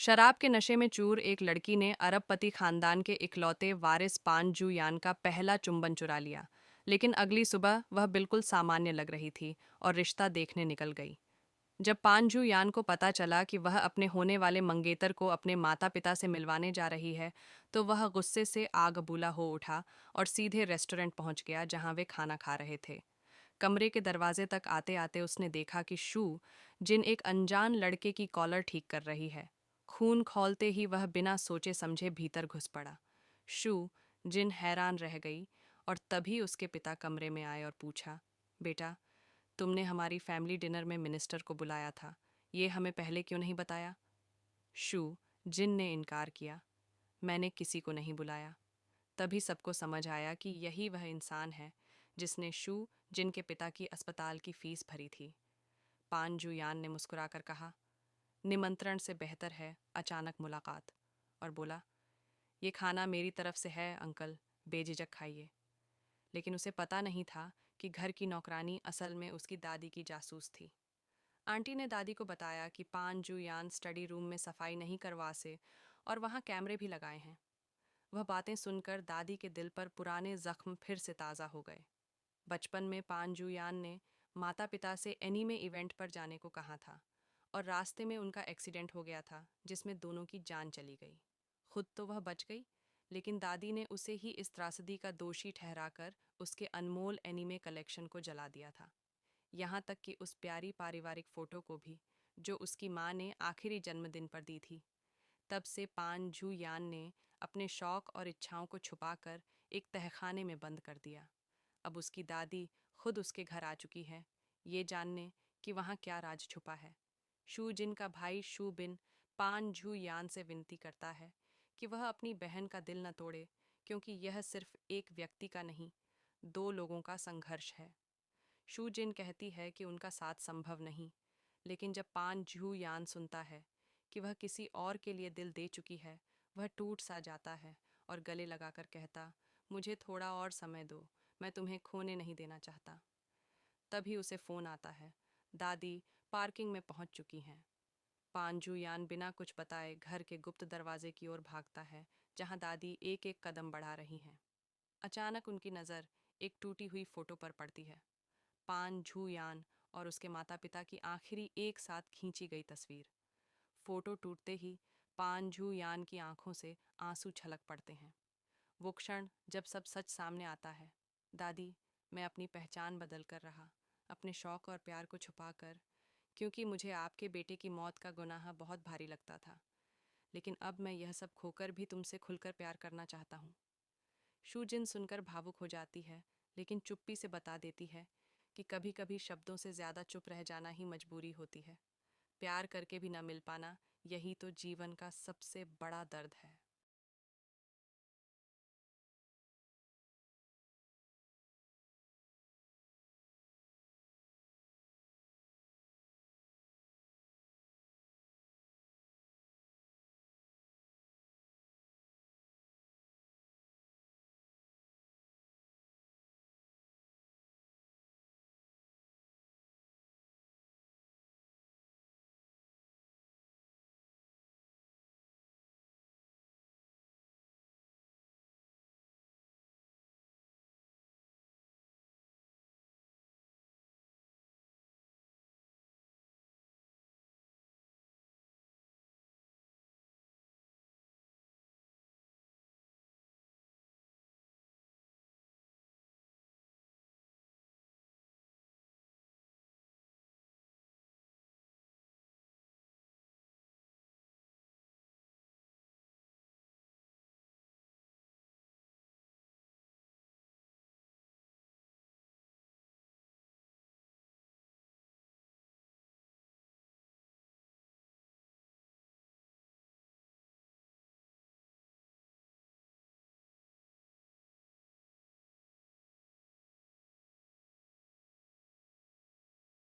शराब के नशे में चूर एक लड़की ने अरबपति खानदान के इकलौते वारिस पान जू यान का पहला चुंबन चुरा लिया। लेकिन अगली सुबह वह बिल्कुल सामान्य लग रही थी और रिश्ता देखने निकल गई। जब पान जू यान को पता चला कि वह अपने होने वाले मंगेतर को अपने माता पिता से मिलवाने जा रही है, तो वह गुस्से से आग बबूला हो उठा और सीधे रेस्टोरेंट पहुंच गया जहां वे खाना खा रहे थे। कमरे के दरवाजे तक आते आते उसने देखा कि शू जिन एक अनजान लड़के की कॉलर ठीक कर रही है। खून खौलते ही वह बिना सोचे समझे भीतर घुस पड़ा। शू जिन हैरान रह गई और तभी उसके पिता कमरे में आए और पूछा, बेटा, तुमने हमारी फैमिली डिनर में मिनिस्टर को बुलाया था, ये हमें पहले क्यों नहीं बताया? शू जिन ने इनकार किया, मैंने किसी को नहीं बुलाया। तभी सबको समझ आया कि यही वह इंसान है जिसने शू जिनके पिता की अस्पताल की फीस भरी थी। पान जुयान ने मुस्कुराकर कहा, निमंत्रण से बेहतर है अचानक मुलाकात, और बोला, ये खाना मेरी तरफ से है अंकल, बेझिझक खाइए। लेकिन उसे पता नहीं था कि घर की नौकरानी असल में उसकी दादी की जासूस थी। आंटी ने दादी को बताया कि पान जुयान स्टडी रूम में सफाई नहीं करवा से और वहाँ कैमरे भी लगाए हैं। वह बातें सुनकर दादी के दिल पर पुराने जख्म फिर से ताज़ा हो गए। बचपन में पान जुयान ने माता पिता से एनीमे इवेंट पर जाने को कहा था और रास्ते में उनका एक्सीडेंट हो गया था जिसमें दोनों की जान चली गई। खुद तो वह बच गई, लेकिन दादी ने उसे ही इस त्रासदी का दोषी ठहराकर उसके अनमोल एनीमे कलेक्शन को जला दिया था। यहाँ तक कि उस प्यारी पारिवारिक फोटो को भी, जो उसकी माँ ने आखिरी जन्मदिन पर दी थी। तब से पान जू यान ने अपने शौक और इच्छाओं को छुपाकर एक तहखाने में बंद कर दिया। अब उसकी दादी खुद उसके घर आ चुकी है, ये जानने कि वहाँ क्या राज छुपा है। शू जिन का भाई शू बिन पान झू यान से विनती करता है कि वह अपनी बहन का दिल न तोड़े, क्योंकि यह सिर्फ एक व्यक्ति का नहीं, दो लोगों का संघर्ष है। शू जिन कहती है कि उनका साथ संभव नहीं, लेकिन जब पान झू यान सुनता है कि वह किसी और के लिए दिल दे चुकी है, वह टूट सा जाता है और गले लगाकर कहता, मुझे थोड़ा और समय दो, मैं तुम्हें खोने नहीं देना चाहता। तभी उसे फ़ोन आता है। दादी पार्किंग में पहुंच चुकी हैं। पांजू यान बिना कुछ बताए घर के गुप्त दरवाजे की ओर भागता है, जहां दादी एक एक कदम बढ़ा रही हैं। अचानक उनकी नज़र एक टूटी हुई फोटो पर पड़ती है। पान झू यान और उसके माता पिता की आखिरी एक साथ खींची गई तस्वीर। फोटो टूटते ही पान झू यान की आंखों से आंसू छलक पड़ते हैं। वो क्षण जब सब सच सामने आता है। दादी, मैं अपनी पहचान बदल कर रहा, अपने शौक और प्यार को छुपाकर, क्योंकि मुझे आपके बेटे की मौत का गुनाह बहुत भारी लगता था। लेकिन अब मैं यह सब खोकर भी तुमसे खुलकर प्यार करना चाहता हूँ। शूजिन सुनकर भावुक हो जाती है, लेकिन चुप्पी से बता देती है कि कभी कभी शब्दों से ज़्यादा चुप रह जाना ही मजबूरी होती है। प्यार करके भी न मिल पाना, यही तो जीवन का सबसे बड़ा दर्द है।